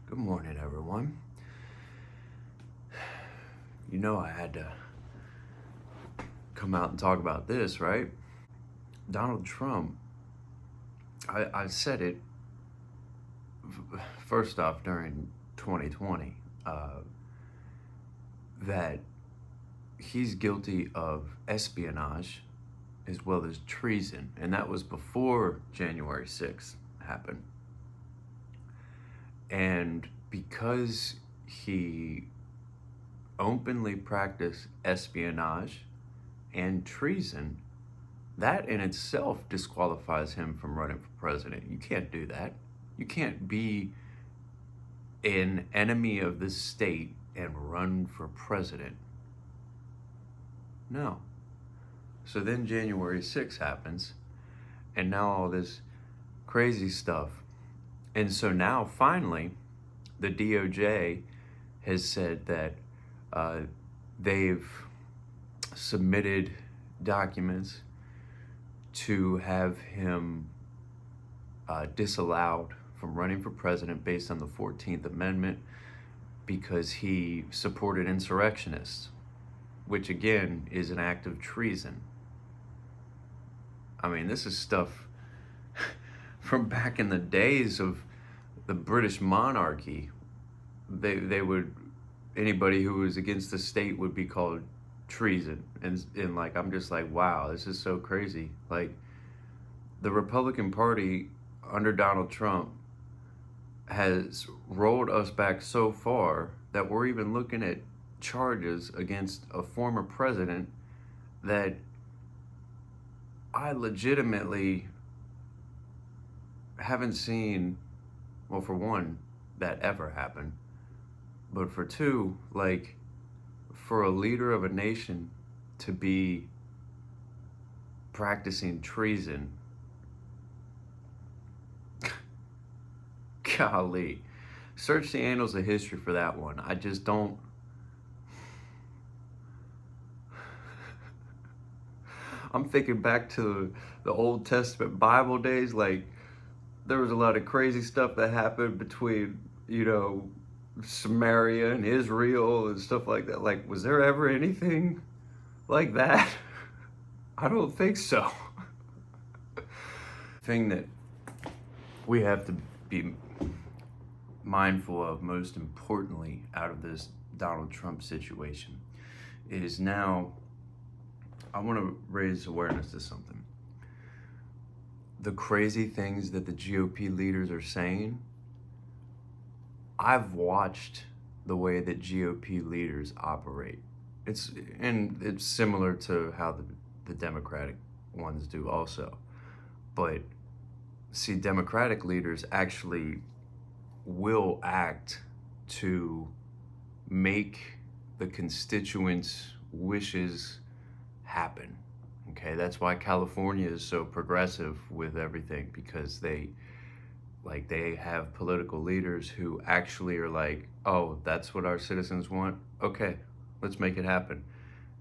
Good morning, everyone. You know I had to come out and talk about this, right? Donald Trump, I said it first off during 2020 that he's guilty of espionage as well as treason, and that was before January 6th happened. And because he openly practiced espionage and treason, that in itself disqualifies him from running for president. You can't do that. You can't be an enemy of the state and run for president. No. So then January 6th happens, and now all this crazy stuff. And so now finally, the DOJ has said that they've submitted documents to have him disallowed from running for president based on the 14th Amendment because he supported insurrectionists, which again is an act of treason. I mean, this is stuff from back in the days of the British monarchy. They would, anybody who was against the state would be called treason. And like, I'm just like, wow, this is so crazy. Like, the Republican Party under Donald Trump has rolled us back so far that we're even looking at charges against a former president that I legitimately haven't seen, well, for one, that ever happened. But for two, like, for a leader of a nation to be practicing treason, golly, search the annals of history for that one. I just don't. I'm thinking back to the Old Testament Bible days. Like, there was a lot of crazy stuff that happened between, Samaria and Israel and stuff like that. Like, was there ever anything like that? I don't think so. Thing that we have to be mindful of, most importantly, out of this Donald Trump situation, is now I want to raise awareness to something. The crazy things that the GOP leaders are saying, I've watched the way that GOP leaders operate. It's similar to how the Democratic ones do also. But see, Democratic leaders actually will act to make the constituents' wishes happen. Okay, that's why California is so progressive with everything, because they have political leaders who actually are like, oh, that's what our citizens want? Okay, let's make it happen.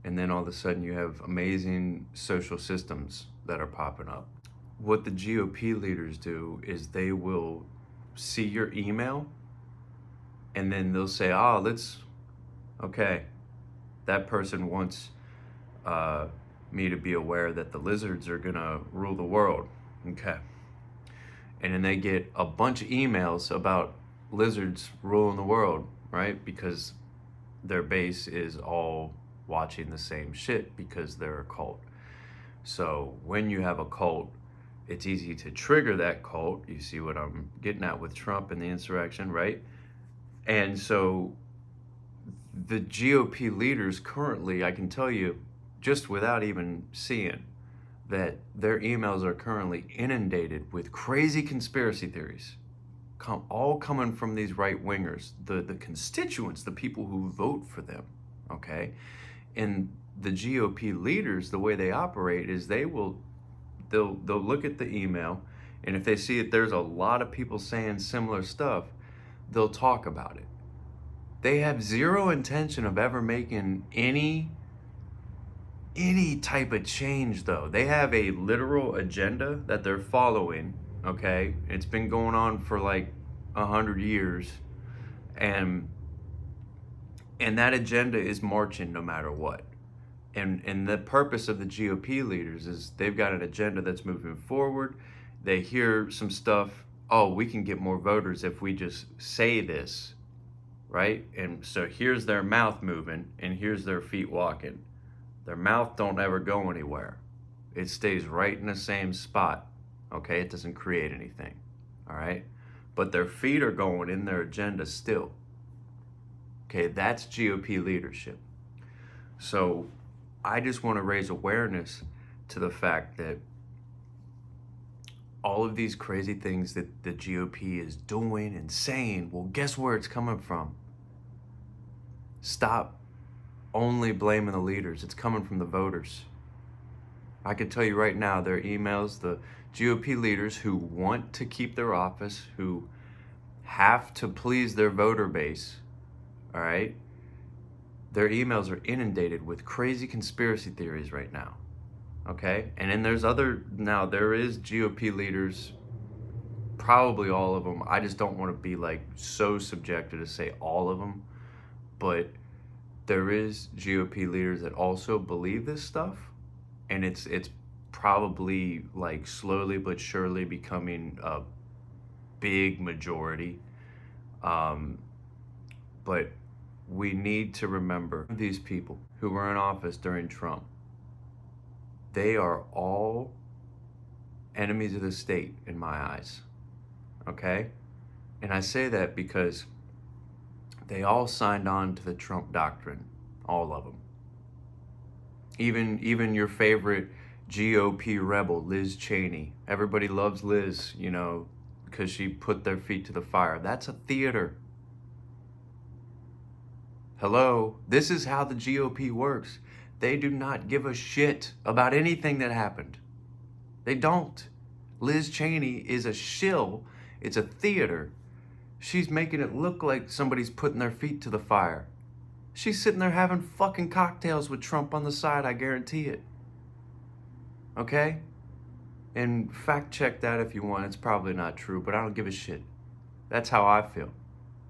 And then all of a sudden you have amazing social systems that are popping up. What the GOP leaders do is they will see your email and then they'll say, oh, okay, that person wants me to be aware that the lizards are gonna rule the world. Okay. And then they get a bunch of emails about lizards ruling the world, right? Because their base is all watching the same shit because they're a cult. So when you have a cult, it's easy to trigger that cult. You see what I'm getting at with Trump and the insurrection, right? And so the GOP leaders currently, I can tell you, just without even seeing, that their emails are currently inundated with crazy conspiracy theories, all coming from these right-wingers, the constituents, the people who vote for them, okay? And the GOP leaders, the way they operate is they'll look at the email, and if they see that there's a lot of people saying similar stuff, they'll talk about it. They have zero intention of ever making any type of change, though. They have a literal agenda that they're following, okay? It's been going on for like 100 years, And that agenda is marching no matter what. And the purpose of the GOP leaders is they've got an agenda that's moving forward. They hear some stuff, oh, we can get more voters if we just say this, right? And so here's their mouth moving and here's their feet walking. Their mouth don't ever go anywhere. It stays right in the same spot, okay? It doesn't create anything, all right? But their feet are going in their agenda still. Okay, that's GOP leadership. So I just want to raise awareness to the fact that all of these crazy things that the GOP is doing and saying, well, guess where it's coming from? Stop only blaming the leaders. It's coming from the voters. I can tell you right now, their emails, the GOP leaders who want to keep their office, who have to please their voter base, all right? Their emails are inundated with crazy conspiracy theories right now, okay? And then there is GOP leaders, probably all of them. I just don't want to be like so subjective to say all of them, but there is GOP leaders that also believe this stuff, and it's probably like slowly but surely becoming a big majority. But we need to remember these people who were in office during Trump. They are all enemies of the state in my eyes, okay? And I say that because they all signed on to the Trump doctrine, all of them. Even your favorite GOP rebel, Liz Cheney. Everybody loves Liz, because she put their feet to the fire. That's a theater. Hello, this is how the GOP works. They do not give a shit about anything that happened. They don't. Liz Cheney is a shill. It's a theater. She's making it look like somebody's putting their feet to the fire. She's sitting there having fucking cocktails with Trump on the side, I guarantee it. Okay? And fact check that if you want. It's probably not true, but I don't give a shit. That's how I feel.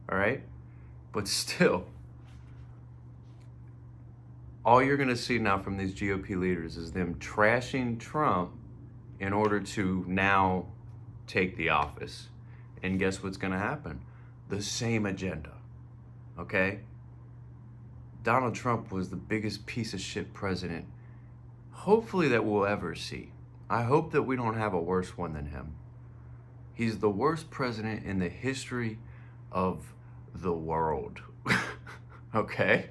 All right? But still, all you're going to see now from these GOP leaders is them trashing Trump in order to now take the office. And guess what's going to happen? The same agenda. Okay? Donald Trump was the biggest piece of shit president, hopefully, that we'll ever see. I hope that we don't have a worse one than him. He's the worst president in the history of the world. Okay?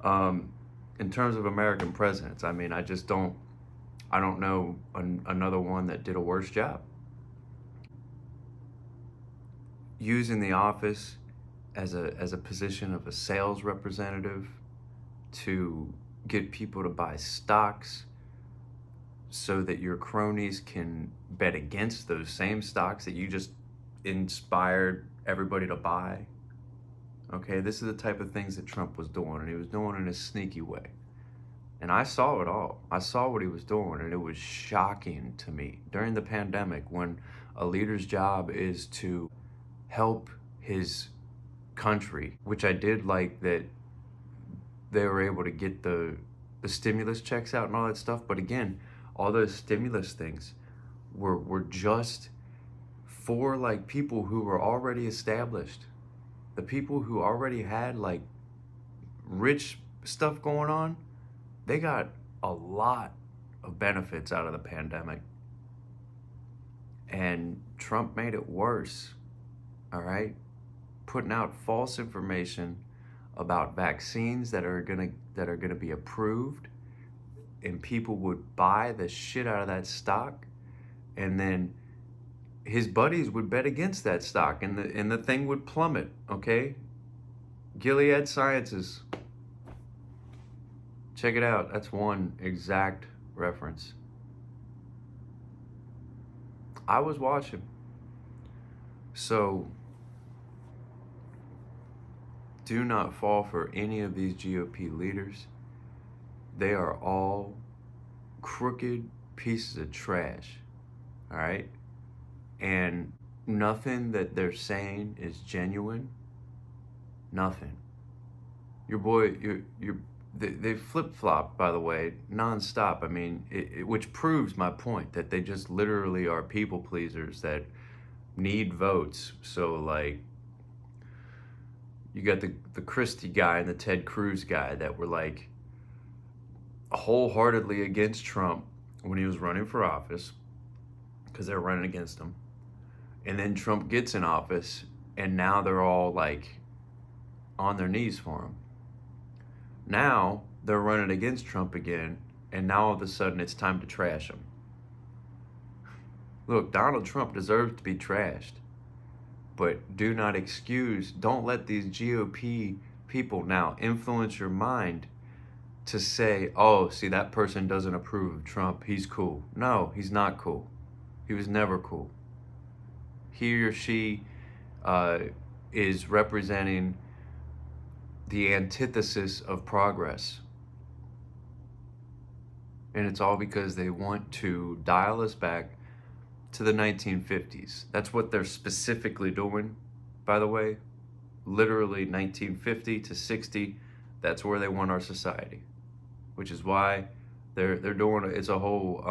In terms of American presidents, I mean, I don't know another one that did a worse job. Using the office as a position of a sales representative to get people to buy stocks so that your cronies can bet against those same stocks that you just inspired everybody to buy. Okay, this is the type of things that Trump was doing, and he was doing it in a sneaky way. And I saw it all. I saw what he was doing, and it was shocking to me. During the pandemic, when a leader's job is to help his country, which I did like that they were able to get the stimulus checks out and all that stuff. But again, all those stimulus things were just for like people who were already established. The people who already had like rich stuff going on, they got a lot of benefits out of the pandemic. And Trump made it worse, all right? Putting out false information about vaccines that are gonna be approved, and people would buy the shit out of that stock, and then his buddies would bet against that stock, and the thing would plummet. Okay, Gilead Sciences, check it out. That's one exact reference. I was watching. So do not fall for any of these GOP leaders. They are all crooked pieces of trash, all right? And nothing that they're saying is genuine. Nothing. Your boy, they flip-flop, by the way, nonstop. I mean, which proves my point that they just literally are people pleasers that need votes. So, like, you got the Christie guy and the Ted Cruz guy that were, like, wholeheartedly against Trump when he was running for office because they're running against him. And then Trump gets in office, and now they're all, like, on their knees for him. Now they're running against Trump again, and now all of a sudden it's time to trash him. Look, Donald Trump deserves to be trashed, but don't let these GOP people now influence your mind to say, oh, see, that person doesn't approve of Trump, he's cool. No, he's not cool. He was never cool. He or she is representing the antithesis of progress. And it's all because they want to dial us back to the 1950s. That's what they're specifically doing, by the way. Literally 1950 to 60, that's where they want our society. Which is why they're doing it's a whole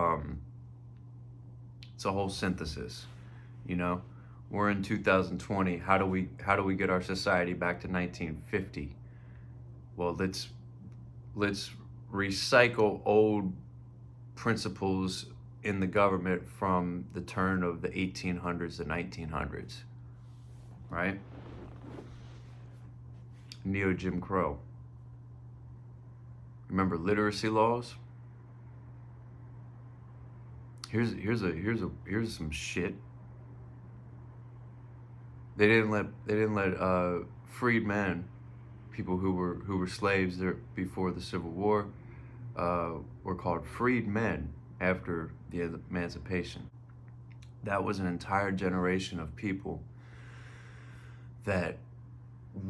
synthesis, you know. We're in 2020. How do we get our society back to 1950? Well, let's recycle old principles in the government from the turn of the 1800s to 1900s, right? Neo-Jim Crow. Remember literacy laws? Here's some shit. They didn't let freed men, people who were slaves there before the Civil War, were called freed men after the emancipation. That was an entire generation of people that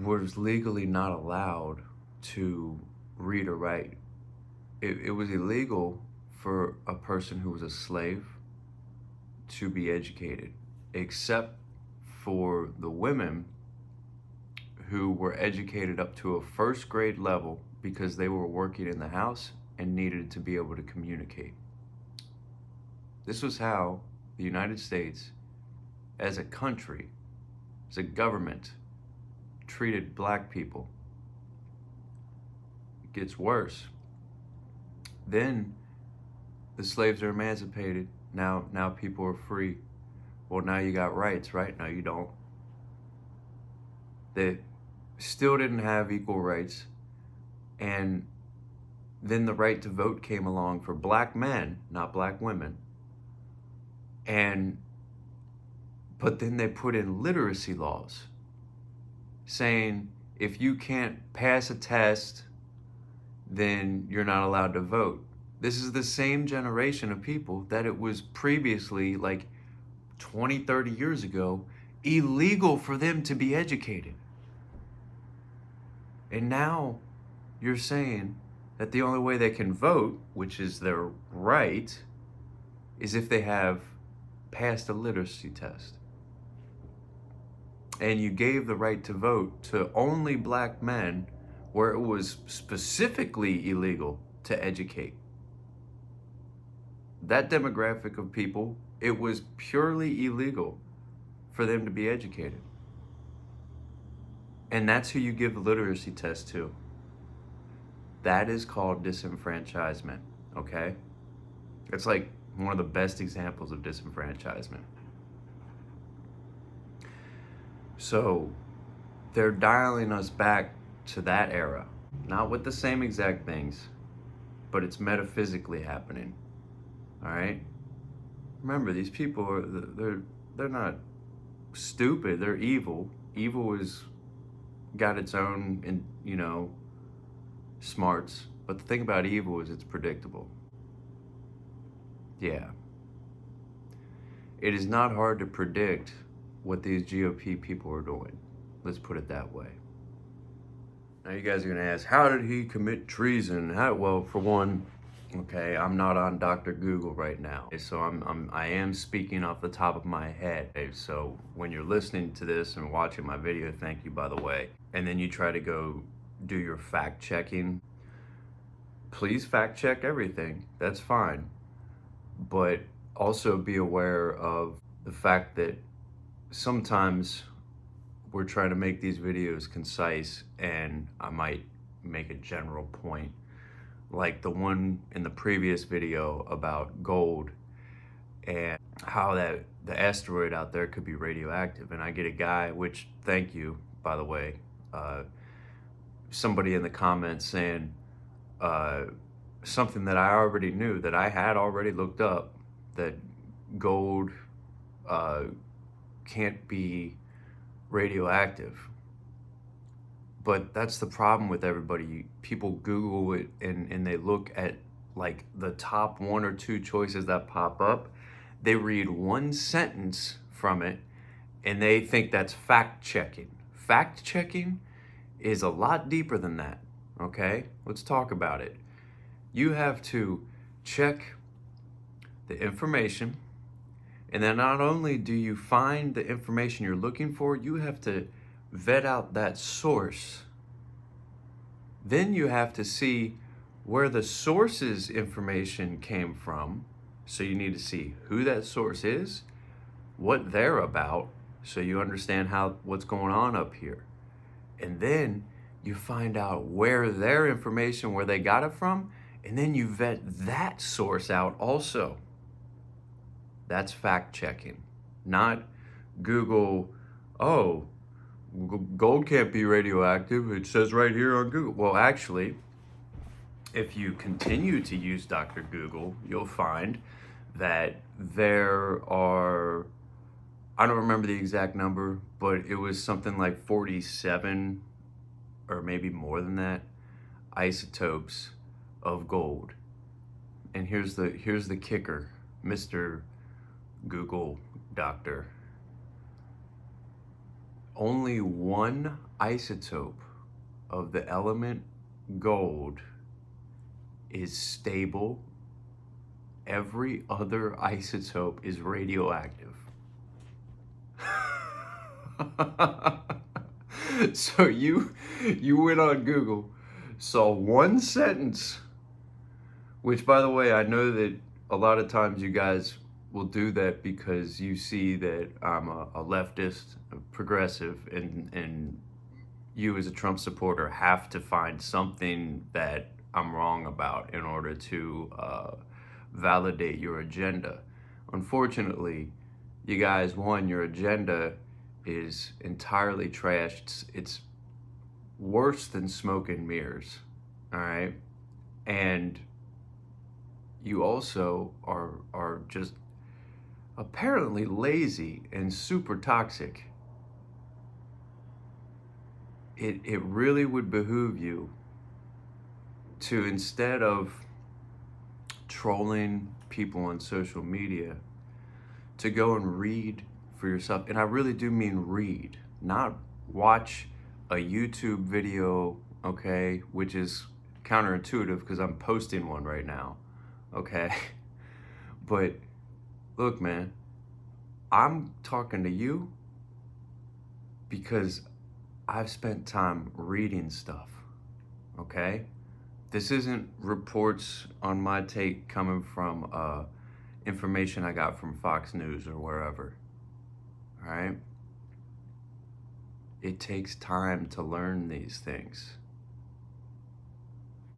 was legally not allowed to read or write. It was illegal for a person who was a slave to be educated, except for the women who were educated up to a first grade level because they were working in the house and needed to be able to communicate. This was how the United States, as a country, as a government, treated black people. It gets worse. Then the slaves are emancipated. Now people are free. Well, now you got rights, right? No, you don't. They still didn't have equal rights. And then the right to vote came along for black men, not black women. But then they put in literacy laws saying if you can't pass a test, then you're not allowed to vote. This is the same generation of people that it was previously, like 20, 30 years ago, illegal for them to be educated. And now you're saying that the only way they can vote, which is their right, is if they have passed a literacy test. And you gave the right to vote to only black men where it was specifically illegal to educate. That demographic of people, it was purely illegal for them to be educated. And that's who you give the literacy test to. That is called disenfranchisement, okay? It's like one of the best examples of disenfranchisement. So they're dialing us back to that era, not with the same exact things, but it's metaphysically happening. All right? Remember, these people they're not stupid, they're evil. Evil is got its own, smarts, but the thing about evil is it's predictable. Yeah. It is not hard to predict what these GOP people are doing. Let's put it that way. Now you guys are gonna ask, how did he commit treason? Well, for one, Okay, I'm not on Dr. Google right now. So I am speaking off the top of my head. Okay, so when you're listening to this and watching my video, thank you, by the way, and then you try to go do your fact checking, please fact check everything. That's fine. But also be aware of the fact that sometimes we're trying to make these videos concise and I might make a general point, like the one in the previous video about gold and how that the asteroid out there could be radioactive. And I get a guy, which thank you, by the way, somebody in the comments saying uh, something that I already knew, that I had already looked up, that gold uh, can't be radioactive. But that's the problem with everybody. People Google it and they look at like the top one or two choices that pop up. They read one sentence from it and they think that's fact checking. Fact checking is a lot deeper than that. Okay? Let's talk about it. You have to check the information, and then not only do you find the information you're looking for, you have to vet out that source. Then you have to see where the source's information came from. So you need to see who that source is, what they're about, so you understand what's going on up here. And then you find out where their information, where they got it from, and then you vet that source out also. That's fact checking, not Google, oh, gold can't be radioactive. It says right here on Google. Well, actually, if you continue to use Dr. Google, you'll find that there are, I don't remember the exact number, but it was something like 47 or maybe more than that isotopes of gold. And here's the kicker, Mr. Google Doctor. Only one isotope of the element gold is stable. Every other isotope is radioactive. So you went on Google, saw one sentence, which, by the way, I know that a lot of times you guys will do that because you see that I'm a leftist, a progressive, and you as a Trump supporter have to find something that I'm wrong about in order to validate your agenda. Unfortunately, you guys, one, your agenda is entirely trashed. It's worse than smoke and mirrors, all right? And you also are just apparently lazy and super toxic. It really would behoove you to, instead of trolling people on social media, to go and read for yourself. And I really do mean read, not watch a YouTube video, okay, which is counterintuitive because I'm posting one right now, okay? But look, man, I'm talking to you because I've spent time reading stuff, okay? This isn't reports on my take coming from information I got from Fox News or wherever, all right? It takes time to learn these things.